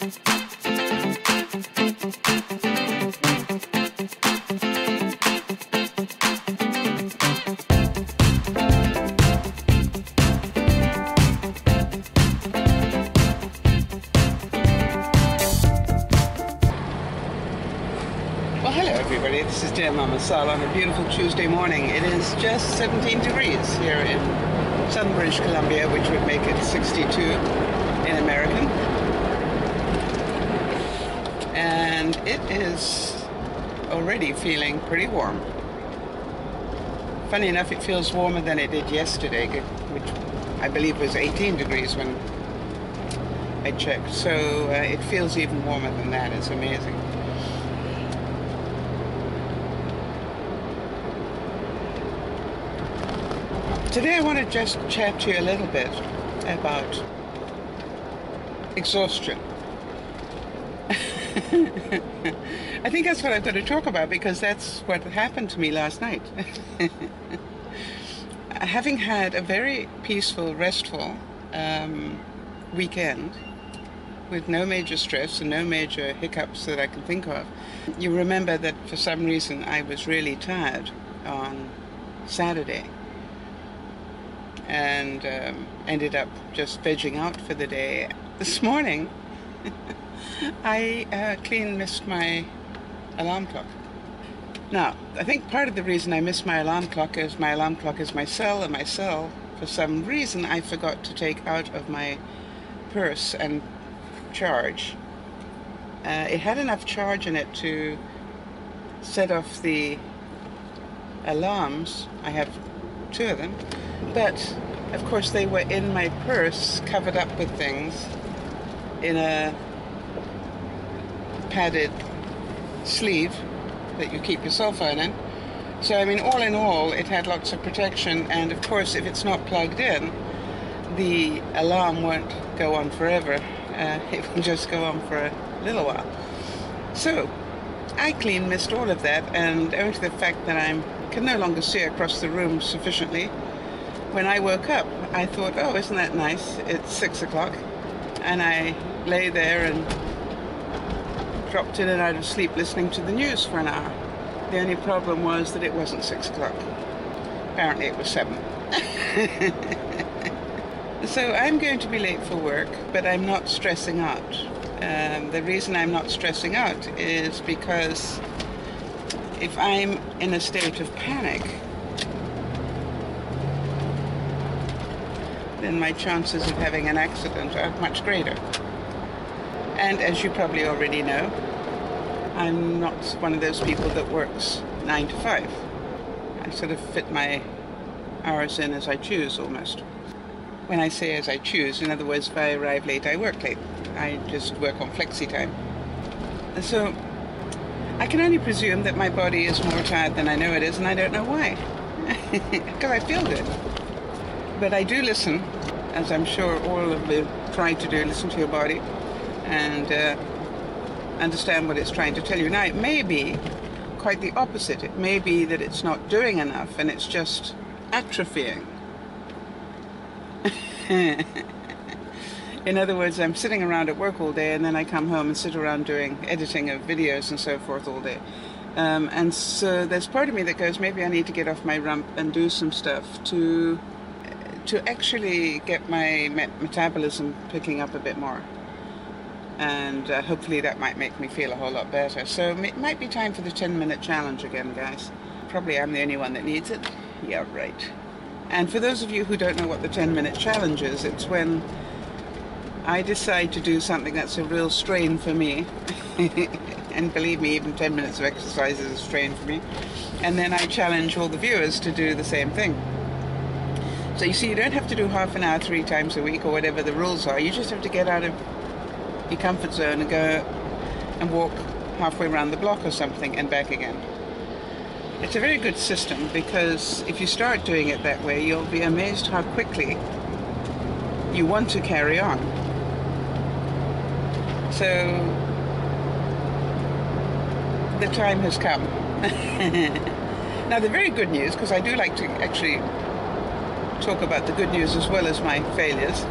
This is dear Mama Sal on a beautiful Tuesday morning. It is just 17 degrees here in southern British Columbia, which would make it 62 in American. And it is already feeling pretty warm. Funny enough, it feels warmer than it did yesterday, which I believe was 18 degrees when I checked. So it feels even warmer than that. It's amazing. Today I want to just chat to you a little bit about exhaustion. I think that's what I'm going to talk about because that's what happened to me last night. Having had a very peaceful, restful weekend with no major stress and no major hiccups that I can think of, you remember that for some reason I was really tired on Saturday. And ended up just vegging out for the day. This morning, I clean missed my alarm clock. Now, I think part of the reason I missed my alarm clock is my cell, and my cell, for some reason, I forgot to take out of my purse and charge. It had enough charge in it to set off the alarms. I have 2 of them. But, of course, they were in my purse, covered up with things, in a padded sleeve that you keep your cell phone in. So, I mean, all in all, it had lots of protection. And, of course, if it's not plugged in, the alarm won't go on forever. It will just go on for a little while. So, I clean missed all of that, and owing to the fact that I can no longer see across the room sufficiently, when I woke up, I thought, oh, isn't that nice? It's 6 o'clock. And I lay there and dropped in and out of sleep listening to the news for an hour. The only problem was that it wasn't 6 o'clock. Apparently it was 7. So I'm going to be late for work, but I'm not stressing out. The reason I'm not stressing out is because if I'm in a state of panic, then my chances of having an accident are much greater. And as you probably already know, I'm not one of those people that works 9 to 5. I sort of fit my hours in as I choose, almost. When I say as I choose, in other words, if I arrive late, I work late. I just work on flexi time. So I can only presume that my body is more tired than I know it is, and I don't know why. Because I feel good. But I do listen, as I'm sure all of you try to do, listen to your body and understand what it's trying to tell you. Now, it may be quite the opposite. It may be that it's not doing enough and it's just atrophying. In other words, I'm sitting around at work all day and then I come home and sit around doing editing of videos and so forth all day. And so there's part of me that goes, maybe I need to get off my rump and do some stuff to actually get my metabolism picking up a bit more. And hopefully that might make me feel a whole lot better. So it might be time for the 10-minute challenge again, guys. Probably I'm the only one that needs it. Yeah, right. And for those of you who don't know what the 10-minute challenge is, it's when I decide to do something that's a real strain for me. And believe me, even 10 minutes of exercise is a strain for me. And then I challenge all the viewers to do the same thing. So you see, you don't have to do half an hour 3 times a week or whatever the rules are. You just have to get out of your comfort zone and go and walk halfway around the block or something and back again. It's a very good system because if you start doing it that way, you'll be amazed how quickly you want to carry on. So the time has come. Now the very good news, because I do like to actually talk about the good news as well as my failures.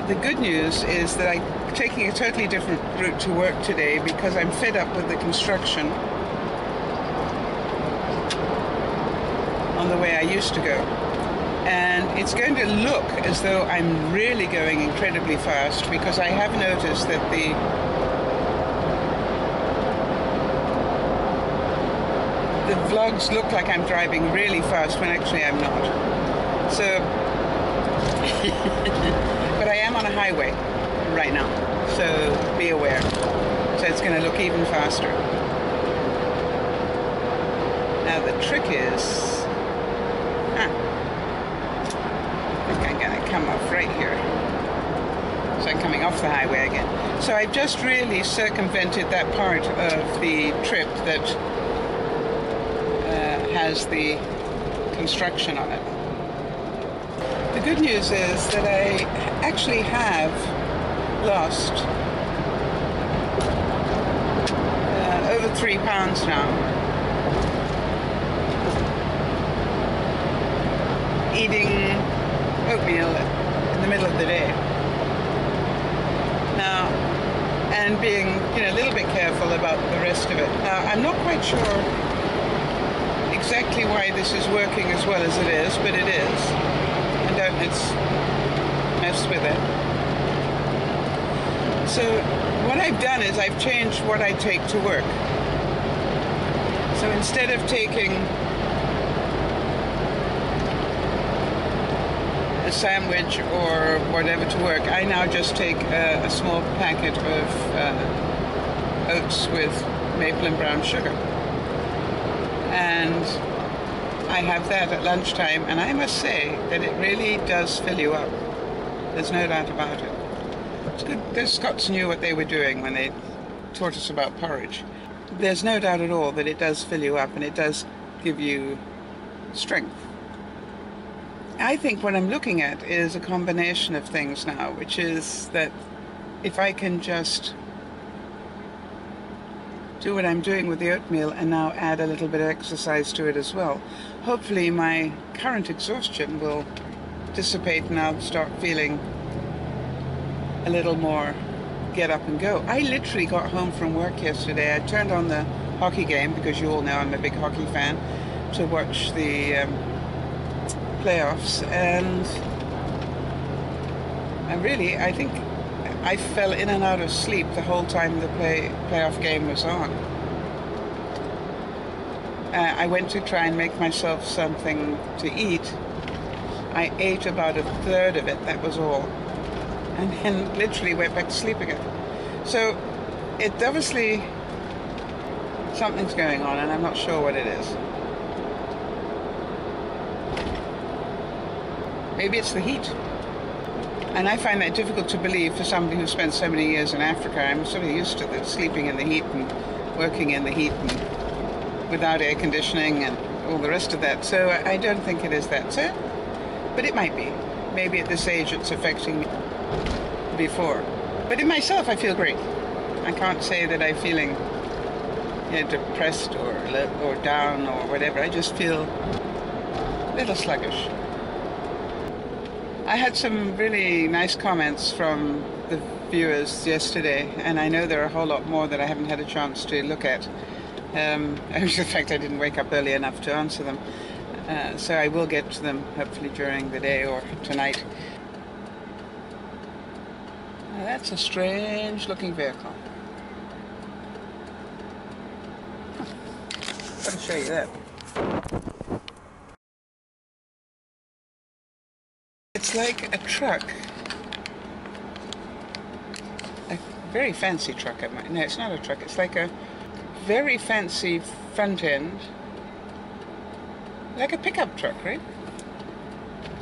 The good news is that taking a totally different route to work today because I'm fed up with the construction on the way I used to go. And it's going to look as though I'm really going incredibly fast because I have noticed that the vlogs look like I'm driving really fast when actually I'm not. So, but I am on a highway right now, so be aware. So it's going to look even faster. Now the trick is, I think I'm going to come off right here. So I'm coming off the highway again. So I've just really circumvented that part of the trip that has the construction on it. The good news is that I actually have lost over 3 pounds now, eating oatmeal in the middle of the day. Now, and being, a little bit careful about the rest of it. Now, I'm not quite sure exactly why this is working as well as it is, but it is. And don't mess with it. So what I've done is I've changed what I take to work. So instead of taking a sandwich or whatever to work, I now just take a small packet of oats with maple and brown sugar. And I have that at lunchtime, and I must say that it really does fill you up. There's no doubt about it. It's good. The Scots knew what they were doing when they taught us about porridge. There's no doubt at all that it does fill you up, and it does give you strength. I think what I'm looking at is a combination of things now, which is that if I can just do what I'm doing with the oatmeal and now add a little bit of exercise to it as well, hopefully my current exhaustion will dissipate and I'll start feeling a little more get up and go. I literally got home from work yesterday. I turned on the hockey game because you all know I'm a big hockey fan, to watch the playoffs, and I think I fell in and out of sleep the whole time the playoff game was on. I went to try and make myself something to eat. I ate about 1/3 of it, that was all. And then literally went back to sleep again. So it's obviously something's going on, and I'm not sure what it is. Maybe it's the heat. And I find that difficult to believe for somebody who spent so many years in Africa. I'm sort of used to sleeping in the heat and working in the heat and without air conditioning and all the rest of that. So I don't think it is that. So, but it might be. Maybe at this age it's affecting me before. But in myself I feel great. I can't say that I'm feeling depressed or down or whatever. I just feel a little sluggish. I had some really nice comments from the viewers yesterday, and I know there are a whole lot more that I haven't had a chance to look at. In fact, I didn't wake up early enough to answer them. So I will get to them hopefully during the day or tonight. Now that's a strange looking vehicle. I'll show you that. It's like a truck. A very fancy truck. No, it's not a truck. It's like a very fancy front end. Like a pickup truck, right?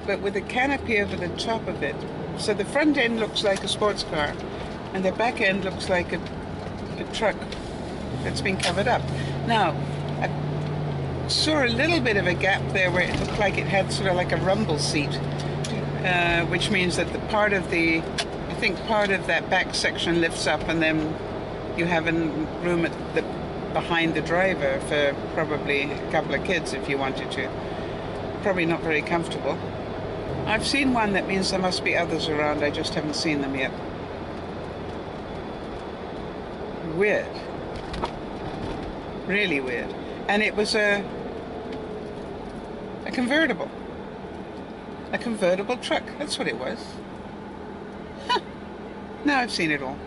But with a canopy over the top of it. So the front end looks like a sports car, and the back end looks like a truck that's been covered up. Now, I saw a little bit of a gap there where it looked like it had sort of like a rumble seat, which means that part of that back section lifts up, and then you have a room behind the driver for probably a couple of kids if you wanted to. Probably not very comfortable. I've seen one that means there must be others around. I just haven't seen them yet. weird. Really weird. And it was a convertible. A convertible truck. That's what it was. Huh. Now I've seen it all.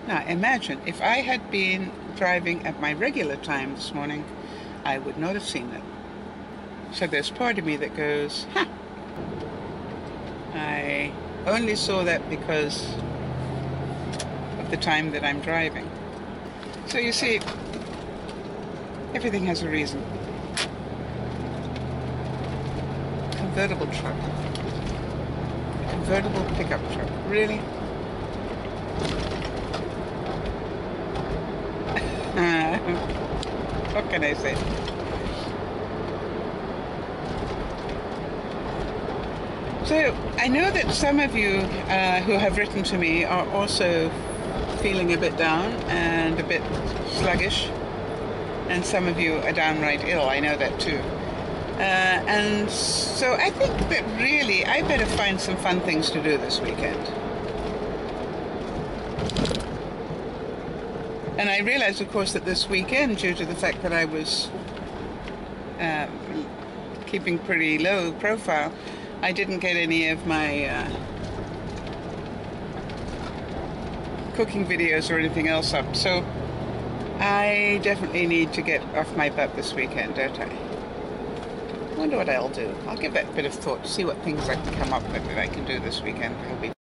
Now imagine if I had been driving at my regular time this morning, I would not have seen it. So there's part of me that goes, huh, I only saw that because of the time that I'm driving. So you see, everything has a reason. Convertible truck. Convertible pickup truck. Really? What can I say? So I know that some of you who have written to me are also feeling a bit down and a bit sluggish, and some of you are downright ill. I know that too. And so I think that really I better find some fun things to do this weekend. And I realized, of course, that this weekend, due to the fact that I was keeping pretty low profile, I didn't get any of my cooking videos or anything else up. So I definitely need to get off my butt this weekend, don't I? I wonder what I'll do. I'll give that a bit of thought, see what things I can come up with that I can do this weekend. It'll be